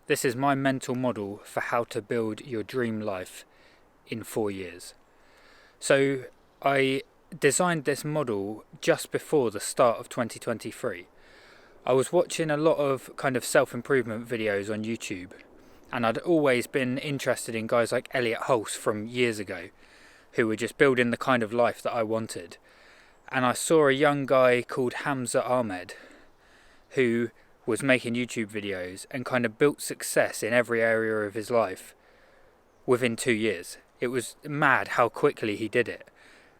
This is my mental model for how to build your dream life in 4 years. So I designed this model just before the start of 2023. I was watching a lot of kind of self-improvement videos on YouTube, and I'd always been interested in guys like Elliot Hulse from years ago, who were just building the kind of life that I wanted. And I saw a young guy called Hamza Ahmed, who was making YouTube videos and kind of built success in every area of his life within 2 years. It was mad how quickly he did it.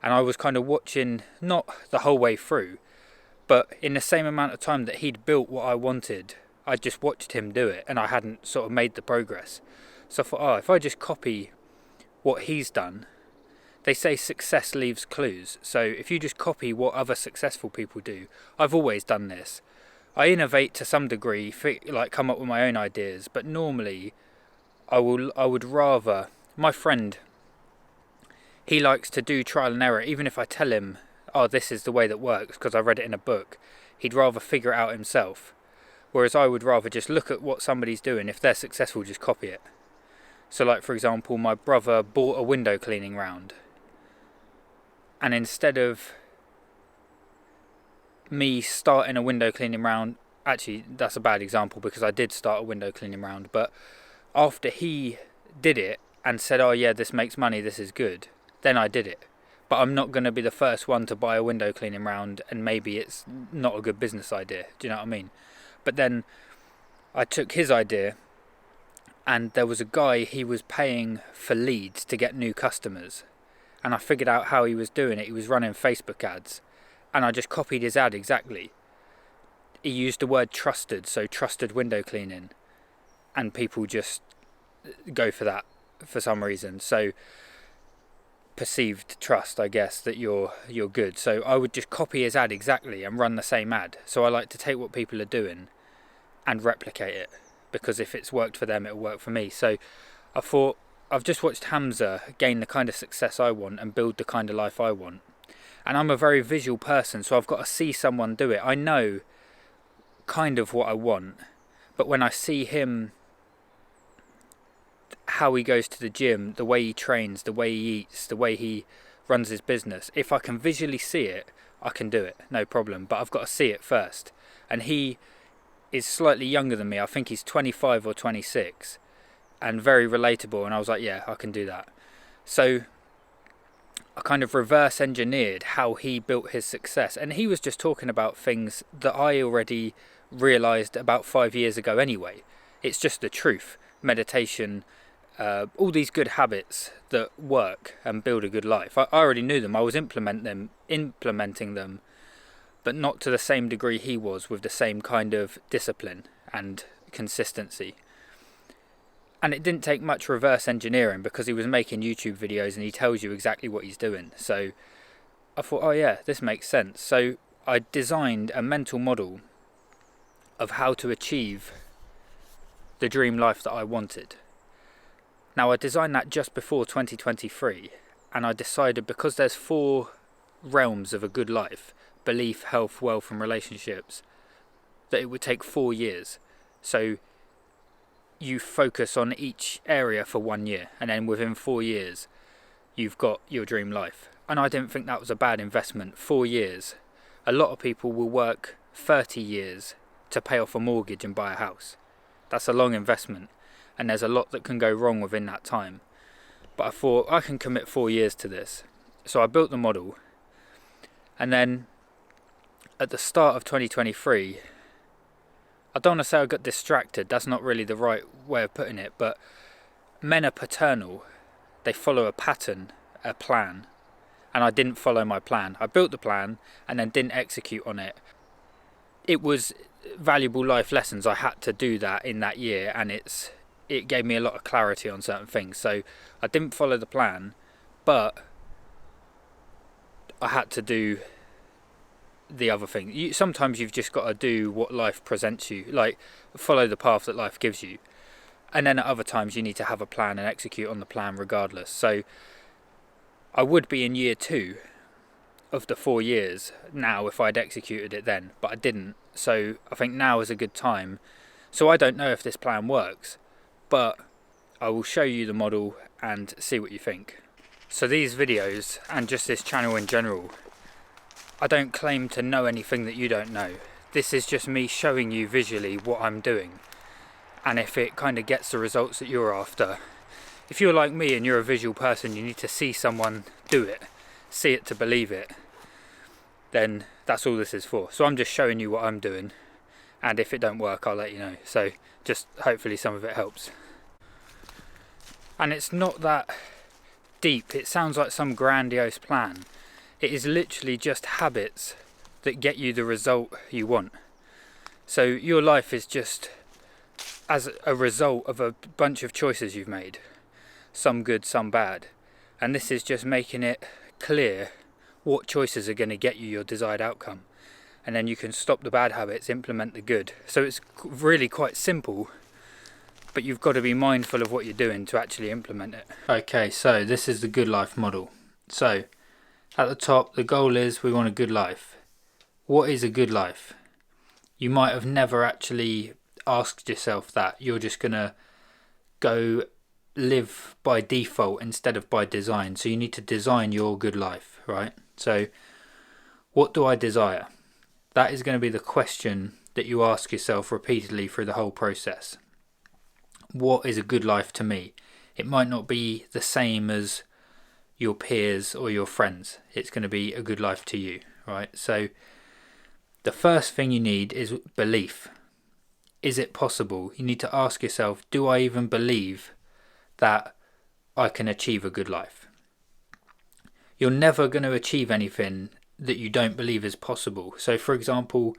And I was kind of watching, not the whole way through, but in the same amount of time that he'd built what I wanted, I just watched him do it and I hadn't sort of made the progress. So I thought, if I just copy what he's done, they say success leaves clues. So if you just copy what other successful people do, I've always done this. I innovate to some degree, like come up with my own ideas, but normally I would rather, my friend, he likes to do trial and error. Even if I tell him, this is the way that works because I read it in a book, he'd rather figure it out himself. Whereas I would rather just look at what somebody's doing. If they're successful, just copy it. So like, for example, my brother bought a window cleaning round. And instead of me starting a window cleaning round, actually that's a bad example because I did start a window cleaning round, but after he did it and said, this makes money, this is good, then I did it. But I'm not going to be the first one to buy a window cleaning round and maybe it's not a good business idea. Do you know what I mean? But then I took his idea, and there was a guy, he was paying for leads to get new customers. And I figured out how he was doing it. He was running Facebook ads. And I just copied his ad exactly. He used the word trusted, so trusted window cleaning. And people just go for that for some reason. So perceived trust, I guess, that you're good. So I would just copy his ad exactly and run the same ad. So I like to take what people are doing and replicate it, because if it's worked for them, it'll work for me. So I thought, I've just watched Hamza gain the kind of success I want and build the kind of life I want. And I'm a very visual person, so I've got to see someone do it. I know kind of what I want, but when I see him, how he goes to the gym, the way he trains, the way he eats, the way he runs his business, if I can visually see it, I can do it, no problem. But I've got to see it first. And he is slightly younger than me. I think he's 25 or 26 and very relatable. And I was like, yeah, I can do that. So I kind of reverse engineered how he built his success. And he was just talking about things that I already realized about 5 years ago anyway. It's just the truth. Meditation, all these good habits that work and build a good life. I already knew them. I was implementing them, but not to the same degree he was, with the same kind of discipline and consistency. And it didn't take much reverse engineering because he was making YouTube videos and he tells you exactly what he's doing. So I thought, this makes sense. So I designed a mental model of how to achieve the dream life that I wanted. Now, I designed that just before 2023, and I decided, because there's 4 realms of a good life: belief, health, wealth and relationships, that it would take 4 years. So you focus on each area for 1 year, and then within 4 years you've got your dream life. And I didn't think that was a bad investment. 4 years. A lot of people will work 30 years to pay off a mortgage and buy a house. That's a long investment, and there's a lot that can go wrong within that time. But I thought, I can commit 4 years to this. So I built the model, and then at the start of 2023, I don't want to say I got distracted, that's not really the right way of putting it, but men are paternal. They follow a pattern, a plan, and I didn't follow my plan. I built the plan and then didn't execute on it. It was valuable life lessons. I had to do that in that year, and it gave me a lot of clarity on certain things. So I didn't follow the plan, but I had to do the other thing. Sometimes you've just got to do what life presents you, like follow the path that life gives you. And then at other times you need to have a plan and execute on the plan regardless. So I would be in year 2 of the 4 years now if I'd executed it then, but I didn't. So I think now is a good time. So I don't know if this plan works, but I will show you the model and see what you think. So these videos, and just this channel in general, I don't claim to know anything that you don't know. This is just me showing you visually what I'm doing, and if it kind of gets the results that you're after. If you're like me and you're a visual person, you need to see someone do it, see it to believe it, then that's all this is for. So I'm just showing you what I'm doing, and if it don't work, I'll let you know. So just hopefully some of it helps. And it's not that deep. It sounds like some grandiose plan. It is literally just habits that get you the result you want. So your life is just as a result of a bunch of choices you've made. Some good, some bad. And this is just making it clear what choices are going to get you your desired outcome. And then you can stop the bad habits, implement the good. So it's really quite simple, but you've got to be mindful of what you're doing to actually implement it. Okay, so this is the good life model. So at the top, the goal is we want a good life. What is a good life? You might have never actually asked yourself that. You're just going to go live by default instead of by design. So you need to design your good life, right? So what do I desire? That is going to be the question that you ask yourself repeatedly through the whole process. What is a good life to me? It might not be the same as your peers or your friends. It's going to be a good life to you, right? So the first thing you need is belief. Is it possible? You need to ask yourself, do I even believe that I can achieve a good life? You're never going to achieve anything that you don't believe is possible. So for example,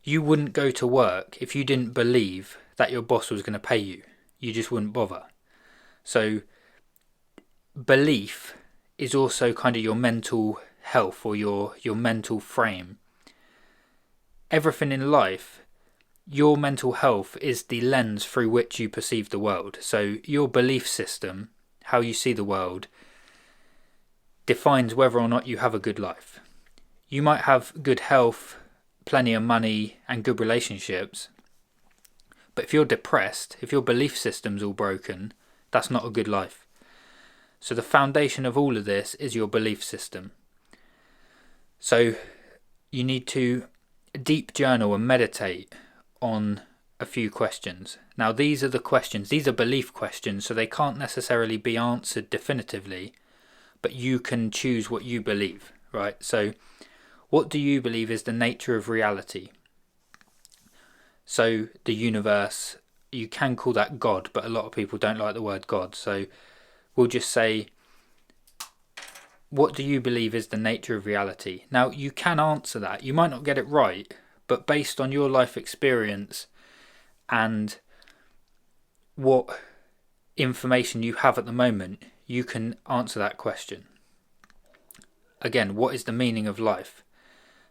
you wouldn't go to work if you didn't believe that your boss was going to pay you. You just wouldn't bother. So belief is also kind of your mental health or your mental frame. Everything in life, your mental health is the lens through which you perceive the world. So your belief system, how you see the world, defines whether or not you have a good life. You might have good health, plenty of money and good relationships, but if you're depressed, if your belief system's all broken, that's not a good life. So the foundation of all of this is your belief system. So you need to deep journal and meditate on a few questions. Now these are the questions, these are belief questions, so they can't necessarily be answered definitively, but you can choose what you believe, right? So what do you believe is the nature of reality? So the universe, you can call that God, but a lot of people don't like the word God. So we'll just say, what do you believe is the nature of reality? Now you can answer that. You might not get it right, but based on your life experience and what information you have at the moment, you can answer that question. Again, what is the meaning of life?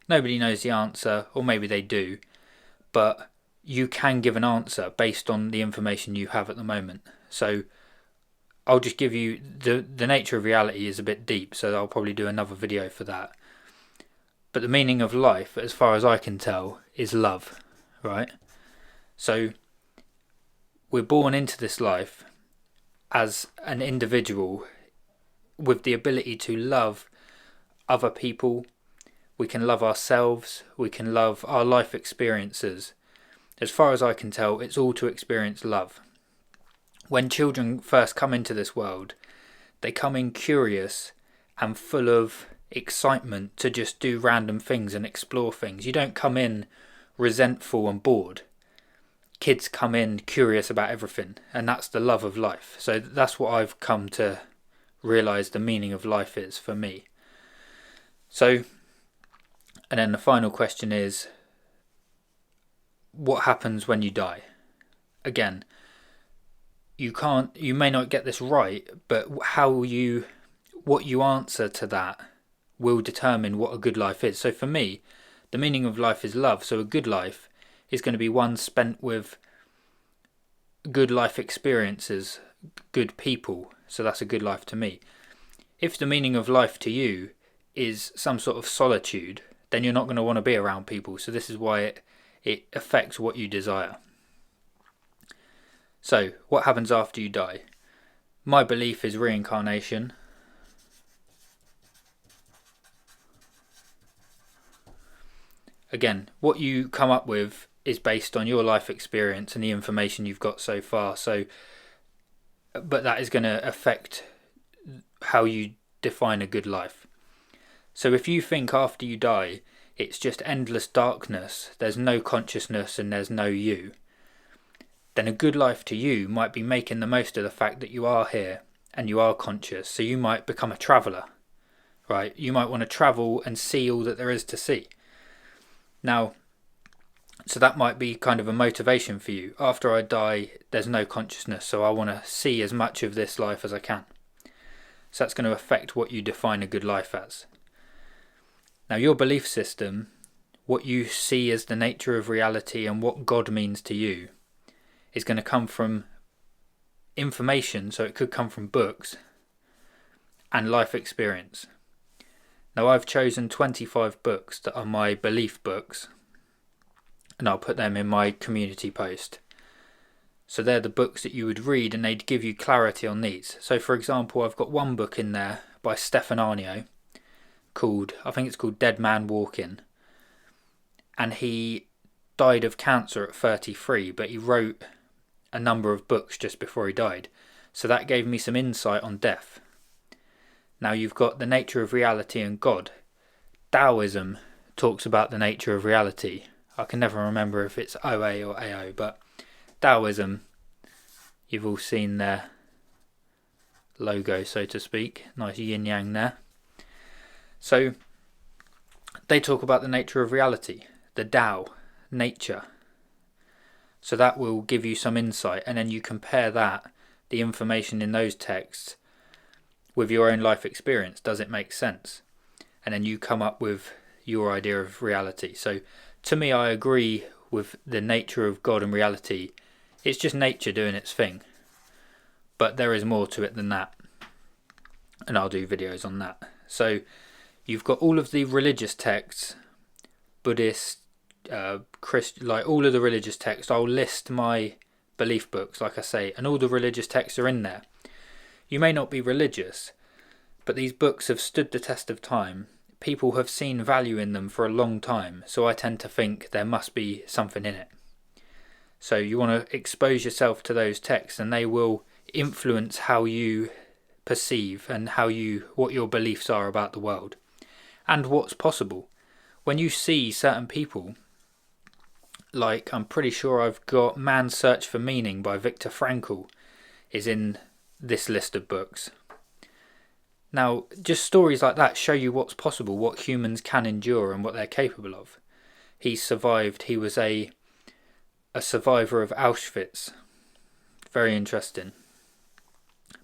Nobody knows the answer, or maybe they do, but you can give an answer based on the information you have at the moment. So I'll just give you the nature of reality is a bit deep, so I'll probably do another video for that. But the meaning of life, as far as I can tell, is love, right? So we're born into this life as an individual with the ability to love other people. We can love ourselves, we can love our life experiences. As far as I can tell, it's all to experience love. When children first come into this world, they come in curious and full of excitement to just do random things and explore things. You don't come in resentful and bored. Kids come in curious about everything, and that's the love of life. So that's what I've come to realise the meaning of life is for me. So, and then the final question is, what happens when you die? Again, you may not get this right, but what you answer to that will determine what a good life is. So for me, the meaning of life is love. So a good life is going to be one spent with good life experiences, good people. So that's a good life to me. If the meaning of life to you is some sort of solitude, then you're not going to want to be around people. So this is why it affects what you desire. So, what happens after you die? My belief is reincarnation. Again, what you come up with is based on your life experience and the information you've got so far. But that is going to affect how you define a good life. So if you think after you die it's just endless darkness, there's no consciousness and there's no you, then a good life to you might be making the most of the fact that you are here and you are conscious. So you might become a traveller, right? You might want to travel and see all that there is to see. Now, so that might be kind of a motivation for you. After I die, there's no consciousness, so I want to see as much of this life as I can. So that's going to affect what you define a good life as. Now, your belief system, what you see as the nature of reality and what God means to you, is going to come from information, so it could come from books and life experience. Now, I've chosen 25 books that are my belief books, and I'll put them in my community post. So they're the books that you would read and they'd give you clarity on these. So for example, I've got one book in there by Stefan Arnio called, I think it's called Dead Man Walking. And he died of cancer at 33, but he wrote a number of books just before he died. So that gave me some insight on death. Now you've got the nature of reality and God. Taoism talks about the nature of reality. I can never remember if it's OA or AO, but Taoism, you've all seen their logo, so to speak. Nice yin yang there. So they talk about the nature of reality, the Tao, nature. So that will give you some insight, and then you compare that, the information in those texts, with your own life experience. Does it make sense? And then you come up with your idea of reality. So to me, I agree with the nature of God and reality. It's just nature doing its thing. But there is more to it than that. And I'll do videos on that. So you've got all of the religious texts, Buddhist, Christian, like all of the religious texts. I'll list my belief books, like I say, and all the religious texts are in there. You may not be religious, but these books have stood the test of time. People have seen value in them for a long time, so I tend to think there must be something in it. So you want to expose yourself to those texts, and they will influence how you perceive and what your beliefs are about the world and what's possible. When you see certain people, like I'm pretty sure I've got Man's Search for Meaning by Viktor Frankl is in this list of books. Now, just stories like that show you what's possible, what humans can endure and what they're capable of. He survived. He was a survivor of Auschwitz. Very interesting.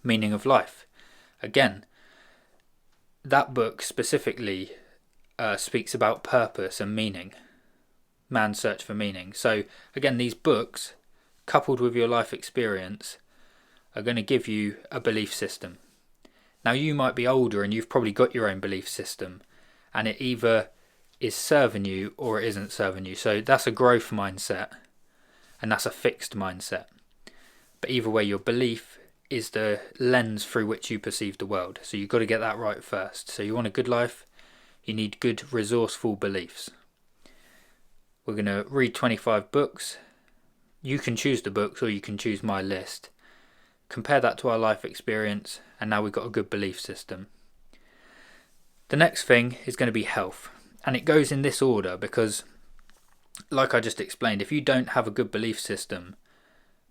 Meaning of Life. Again, that book specifically speaks about purpose and meaning. Man's Search for Meaning. So, again, these books, coupled with your life experience, are going to give you a belief system. Now you might be older and you've probably got your own belief system and it either is serving you or it isn't serving you. So that's a growth mindset and that's a fixed mindset. But either way, your belief is the lens through which you perceive the world. So you've got to get that right first. So you want a good life, you need good resourceful beliefs. We're going to read 25 books. You can choose the books or you can choose my list. Compare that to our life experience, and now we've got a good belief system. The next thing is going to be health, and it goes in this order because, like I just explained, if you don't have a good belief system,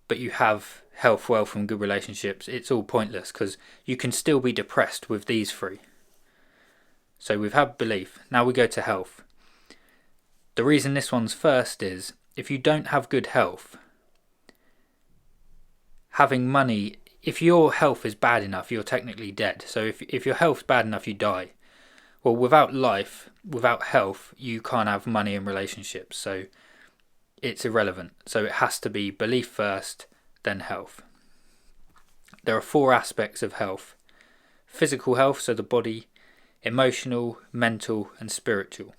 but you have health, wealth, and good relationships, it's all pointless because you can still be depressed with these three. So we've had belief, now we go to health. The reason this one's first is, if you don't have good health, having money, if your health is bad enough, you're technically dead. So if your health's bad enough, you die. Well, without life, without health, you can't have money and relationships. So it's irrelevant. So it has to be belief first, then health. There are 4 aspects of health. Physical health, so the body, emotional, mental, and spiritual.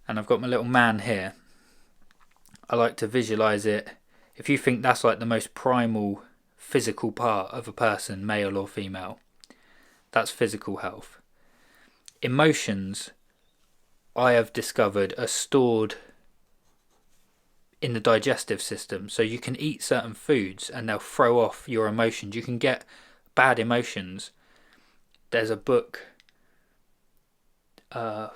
And I've got my little man here. I like to visualize it If you think that's like the most primal physical part of a person, male or female, that's physical health. Emotions, I have discovered, are stored in the digestive system. So you can eat certain foods and they'll throw off your emotions. You can get bad emotions. There's a book, I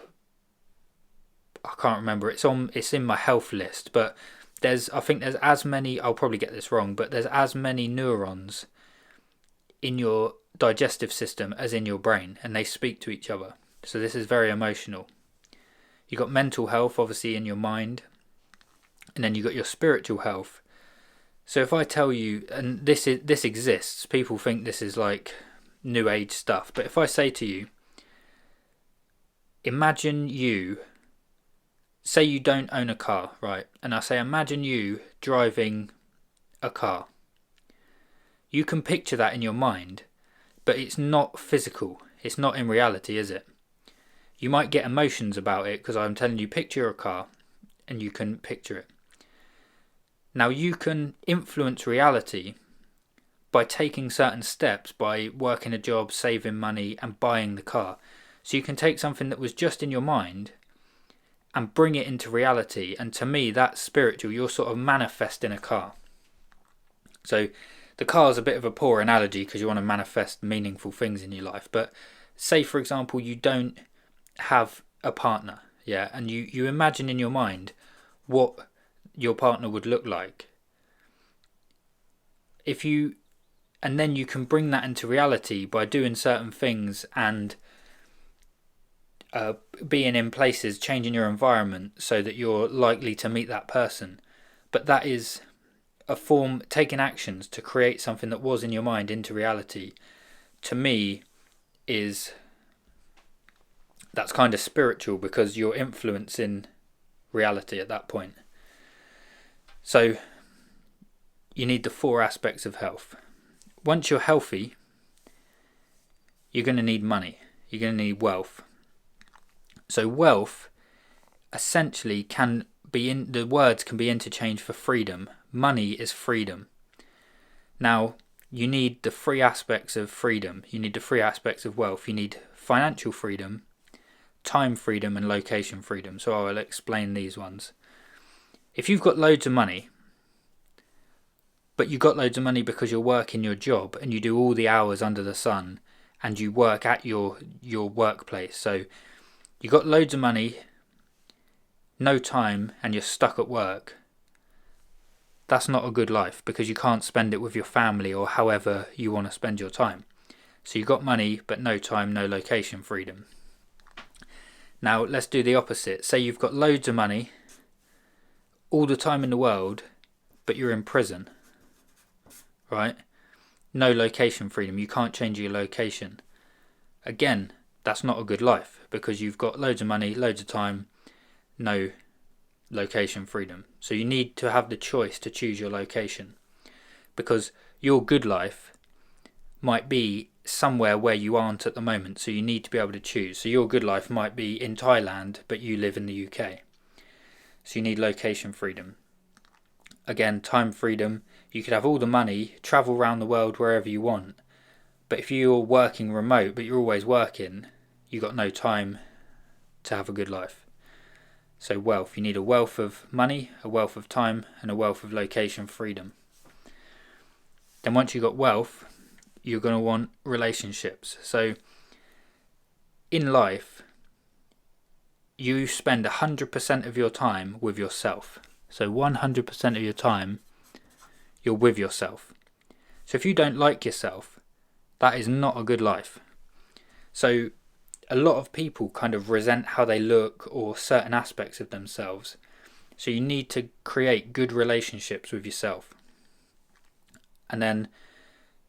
can't remember, it's in my health list, but I think there's as many, I'll probably get this wrong, but there's as many neurons in your digestive system as in your brain, and they speak to each other. So this is very emotional. You got mental health, obviously, in your mind, and then you got your spiritual health. So if I tell you, and this exists, people think this is like new age stuff, but if I say to you, imagine you, say you don't own a car, right? And I say, imagine you driving a car. You can picture that in your mind, but it's not physical. It's not in reality, is it? You might get emotions about it because I'm telling you, picture a car and you can picture it. Now you can influence reality by taking certain steps, by working a job, saving money and buying the car. So you can take something that was just in your mind and bring it into reality. And to me, that's spiritual. You're sort of manifesting a car. So the car is a bit of a poor analogy because you want to manifest meaningful things in your life. But say, for example, you don't have a partner, yeah, and you imagine in your mind what your partner would look like. And then you can bring that into reality by doing certain things and being in places, changing your environment so that you're likely to meet that person. But that is a form, taking actions to create something that was in your mind into reality. To me, that's kind of spiritual because you're influencing reality at that point. So you need the 4 aspects of health. Once you're healthy, you're going to need money. You're going to need wealth. So wealth essentially the words can be interchanged for freedom. Money is freedom. Now, you need the 3 aspects of freedom. You need the 3 aspects of wealth. You need financial freedom, time freedom, and location freedom. So I will explain these ones. If you've got loads of money, but you've got loads of money because you're working your job and you do all the hours under the sun and you work at your workplace. So you got loads of money, no time, and you're stuck at work. That's not a good life because you can't spend it with your family or however you want to spend your time. So you got money, but no time, no location freedom. Now let's do the opposite. Say you've got loads of money, all the time in the world, but you're in prison, right? No location freedom. You can't change your location. Again, that's not a good life because you've got loads of money, loads of time, no location freedom. So you need to have the choice to choose your location because your good life might be somewhere where you aren't at the moment. So you need to be able to choose. So your good life might be in Thailand, but you live in the UK. So you need location freedom. Again, time freedom. You could have all the money, travel around the world wherever you want. But if you're working remote, but you're always working, you got no time to have a good life. So wealth. You need a wealth of money, a wealth of time, and a wealth of location freedom. Then once you've got wealth, you're going to want relationships. So in life, you spend 100% of your time with yourself. So 100% of your time, you're with yourself. So if you don't like yourself, that is not a good life. So a lot of people kind of resent how they look or certain aspects of themselves. So you need to create good relationships with yourself. And then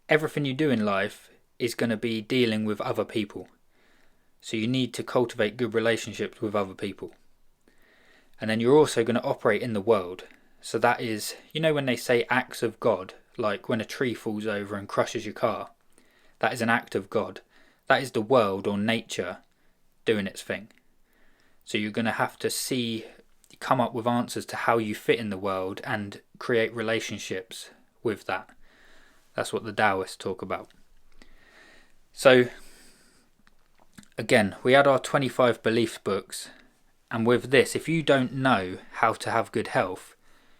everything you do in life is going to be dealing with other people. So you need to cultivate good relationships with other people. And then you're also going to operate in the world. So that is, when they say acts of God, like when a tree falls over and crushes your car, that is an act of God. That is the world or nature doing its thing. So you're going to have to come up with answers to how you fit in the world and create relationships with that. That's what the Taoists talk about. So again, we had our 25 beliefs books, and with this, if you don't know how to have good health,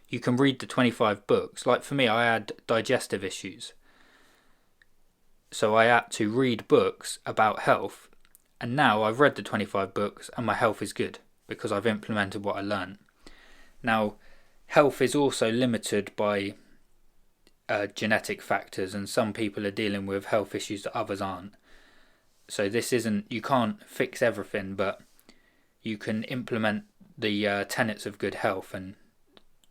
you can read the 25 books. Like for me, I had digestive issues, so I had to read books about health, and now I've read the 25 books and my health is good because I've implemented what I learned. Now, health is also limited by genetic factors, and some people are dealing with health issues that others aren't. So this isn't, you can't fix everything, but you can implement the tenets of good health and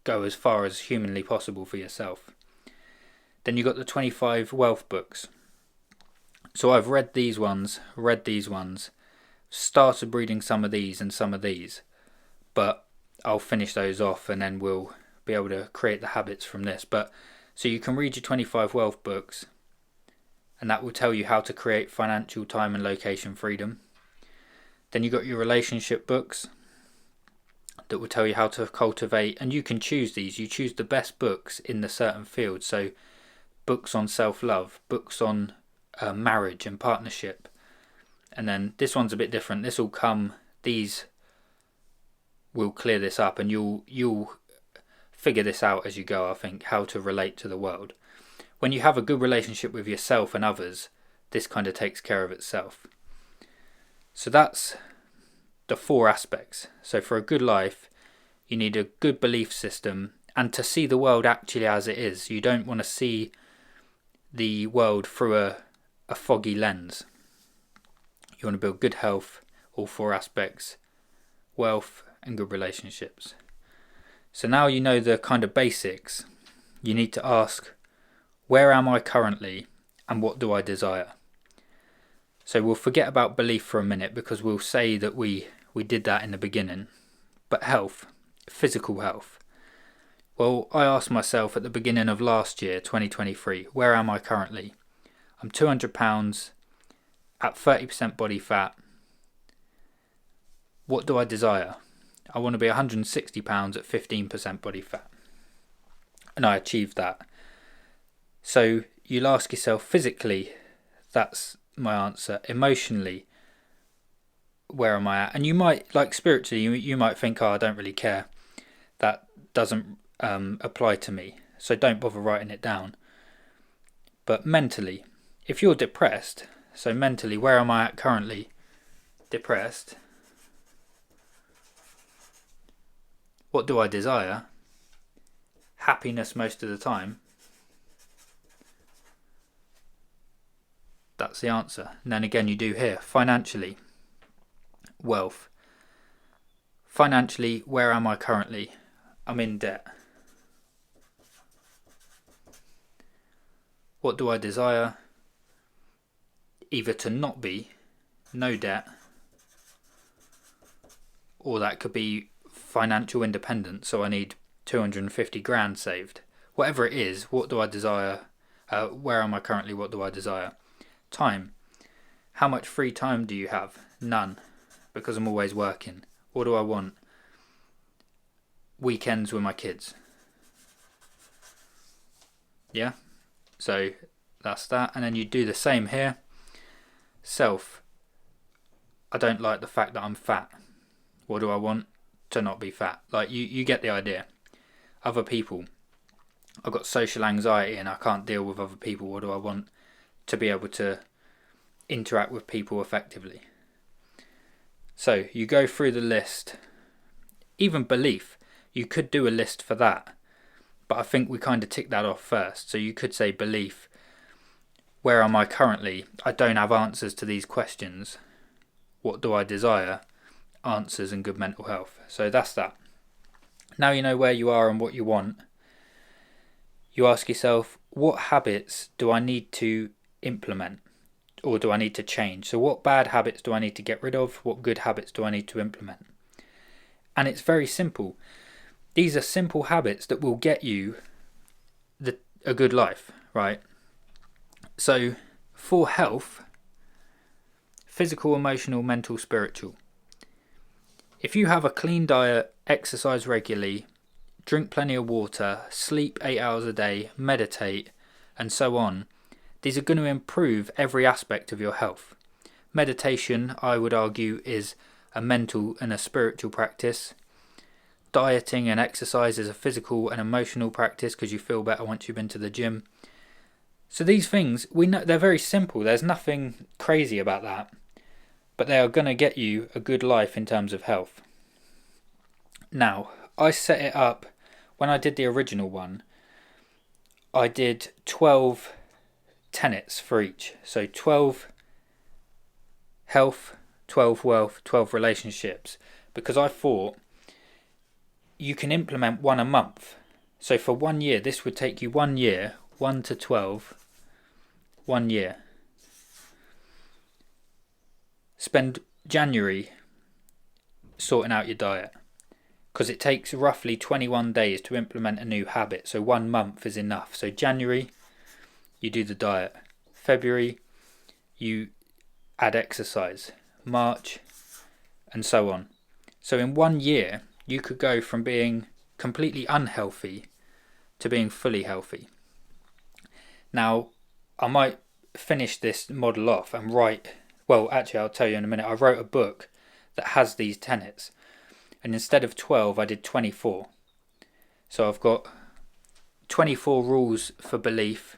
go as far as humanly possible for yourself. Then you got the 25 wealth books. So I've read these ones, started reading some of these and some of these, but I'll finish those off and then we'll be able to create the habits from this. But so you can read your 25 wealth books, and that will tell you how to create financial, time and location freedom. Then you got your relationship books that will tell you how to cultivate, and you can choose these. You choose the best books in the certain field. So books on self-love, books on marriage and partnership. And then this one's a bit different. These will clear this up, and you'll figure this out as you go, I think, how to relate to the world. When you have a good relationship with yourself and others, this kind of takes care of itself. So that's the 4 aspects. So for a good life, you need a good belief system, and to see the world actually as it is. You don't want to see the world through a foggy lens. You want to build good health, all 4 aspects, wealth and good relationships. So now you know the kind of basics. You need to ask, where am I currently and what do I desire? So we'll forget about belief for a minute, because we'll say that we did that in the beginning. But health, physical health. Well, I asked myself at the beginning of last year, 2023, where am I currently? I'm 200 pounds at 30% body fat. What do I desire? I want to be 160 pounds at 15% body fat. And I achieved that. So you'll ask yourself, physically, that's my answer. Emotionally, where am I at? And you might, like spiritually, you might think, I don't really care. That doesn't apply to me. So don't bother writing it down. But mentally, if you're depressed, so mentally, where am I at currently? Depressed. What do I desire? Happiness most of the time. That's the answer. And then again, you do here, financially, wealth. Financially, where am I currently? I'm in debt. What do I desire? Either to not be, no debt, or that could be financial independence, so I need 250 grand saved. Whatever it is, what do I desire? Where am I currently? What do I desire? Time. How much free time do you have? None, because I'm always working. What do I want? Weekends with my kids. Yeah? So that's that. And then you do the same here. Self. I don't like the fact that I'm fat. What do I want? To not be fat. Like, you get the idea. Other people. I've got social anxiety and I can't deal with other people. What do I want? To be able to interact with people effectively. So you go through the list. Even belief, you could do a list for that, but I think we kind of tick that off first. So you could say belief, where am I currently? I don't have answers to these questions. What do I desire? Answers and good mental health. So that's that. Now you know where you are and what you want. You ask yourself, what habits do I need to implement, or do I need to change? So what bad habits do I need to get rid of? What good habits do I need to implement? And it's very simple. These are simple habits that will get you a good life, right? So for health, physical, emotional, mental, spiritual, if you have a clean diet exercise regularly, drink plenty of water, sleep 8 hours a day, meditate, and so on, these are going to improve every aspect of your health. Meditation, I would argue, is a mental and a spiritual practice. Dieting and exercise is a physical and emotional practice because you feel better once you've been to the gym. So these things, we know they're very simple. There's nothing crazy about that. But they are going to get you a good life in terms of health. Now, I set it up, when I did the original one, I did 12 tenets for each. So 12 health, 12 wealth, 12 relationships. Because I thought you can implement one a month. So for 1 year, this would take you 1 year, 1 to 12, 1 year. Spend January sorting out your diet. Because it takes roughly 21 days to implement a new habit. So 1 month is enough. So January, you do the diet. February, you add exercise. March, and so on. So in 1 year, you could go from being completely unhealthy to being fully healthy. Now, I might finish this model off and write, well, actually, I'll tell you in a minute. I wrote a book that has these tenets. And instead of 12, I did 24. So I've got 24 rules for belief,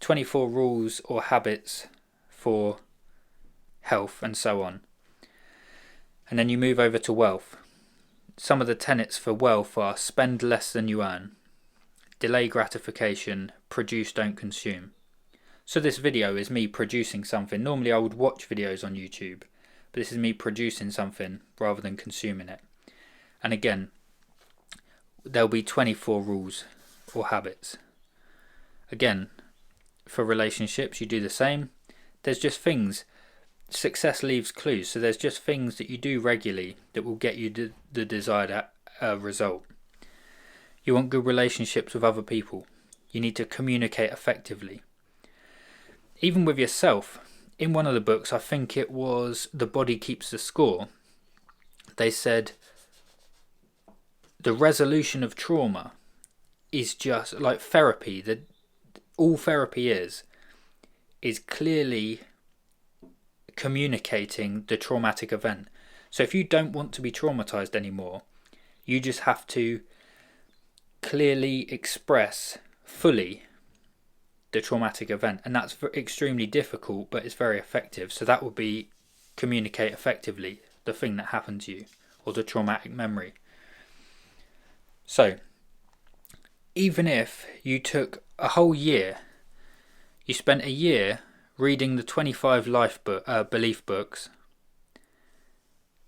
24 rules or habits for health, and so on. And then you move over to wealth. Some of the tenets for wealth are spend less than you earn, delay gratification, produce, don't consume. So this video is me producing something. Normally I would watch videos on YouTube, but this is me producing something rather than consuming it. And again, there'll be 24 rules or habits. Again, for relationships, you do the same. There's just things. Success leaves clues. So there's just things that you do regularly that will get you the desired result. You want good relationships with other people. You need to communicate effectively. Even with yourself. In one of the books, I think it was The Body Keeps the Score, they said the resolution of trauma is just like therapy. All therapy is clearly communicating the traumatic event. So if you don't want to be traumatized anymore, you just have to clearly express fully the traumatic event. And that's extremely difficult, but it's very effective. So that would be communicate effectively the thing that happened to you or the traumatic memory. So, even if you took a whole year, you spent a year reading the 25 belief books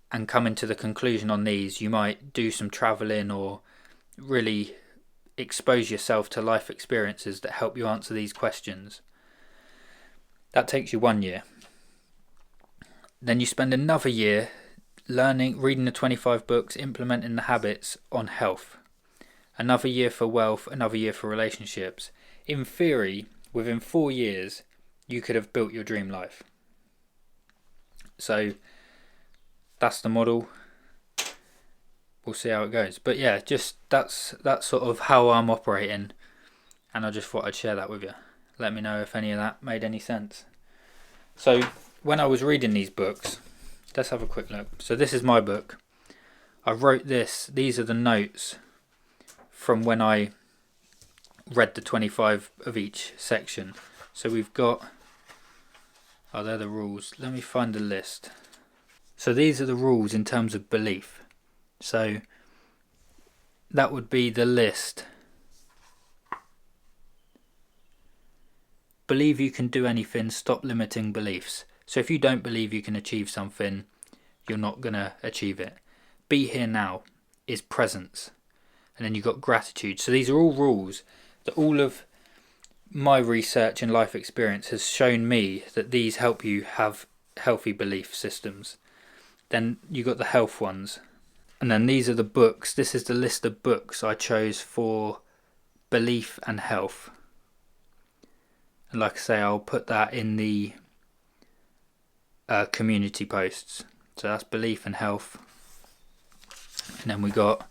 and coming to the conclusion on these, you might do some travelling or really expose yourself to life experiences that help you answer these questions. That takes you 1 year. Then you spend another year reading the 25 books, implementing the habits on health. Another year for wealth, another year for relationships. In theory, within 4 years, you could have built your dream life. So, that's the model. We'll see how it goes. But yeah, just that's sort of how I'm operating. And I just thought I'd share that with you. Let me know if any of that made any sense. So, when I was reading these books, let's have a quick look. So this is my book. I wrote this. These are the notes from when I read the 25 of each section. So we've got, they're the rules. Let me find the list. So these are the rules in terms of belief. So that would be the list. Believe you can do anything, stop limiting beliefs. So if you don't believe you can achieve something, you're not going to achieve it. Be here now is presence. And then you've got gratitude. So these are all rules that all of my research and life experience has shown me that these help you have healthy belief systems. Then you got the health ones. And then these are the books. This is the list of books I chose for belief and health. And like I say, I'll put that in the community posts. So that's belief and health. And then we got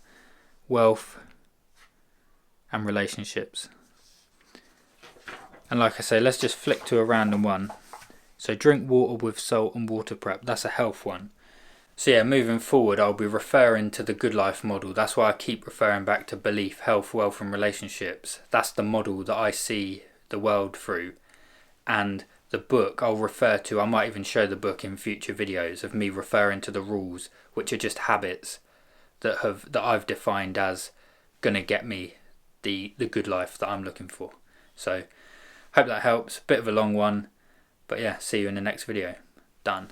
wealth and relationships. And like I say, let's just flick to a random one. So drink water with salt and water prep. That's a health one. So yeah, moving forward, I'll be referring to the good life model. That's why I keep referring back to belief, health, wealth and relationships. That's the model that I see the world through. And the book I'll refer to, I might even show the book in future videos of me referring to the rules, which are just habits that I've defined as gonna get me the good life that I'm looking for. So hope that helps. Bit of a long one, but yeah, see you in the next video. Done.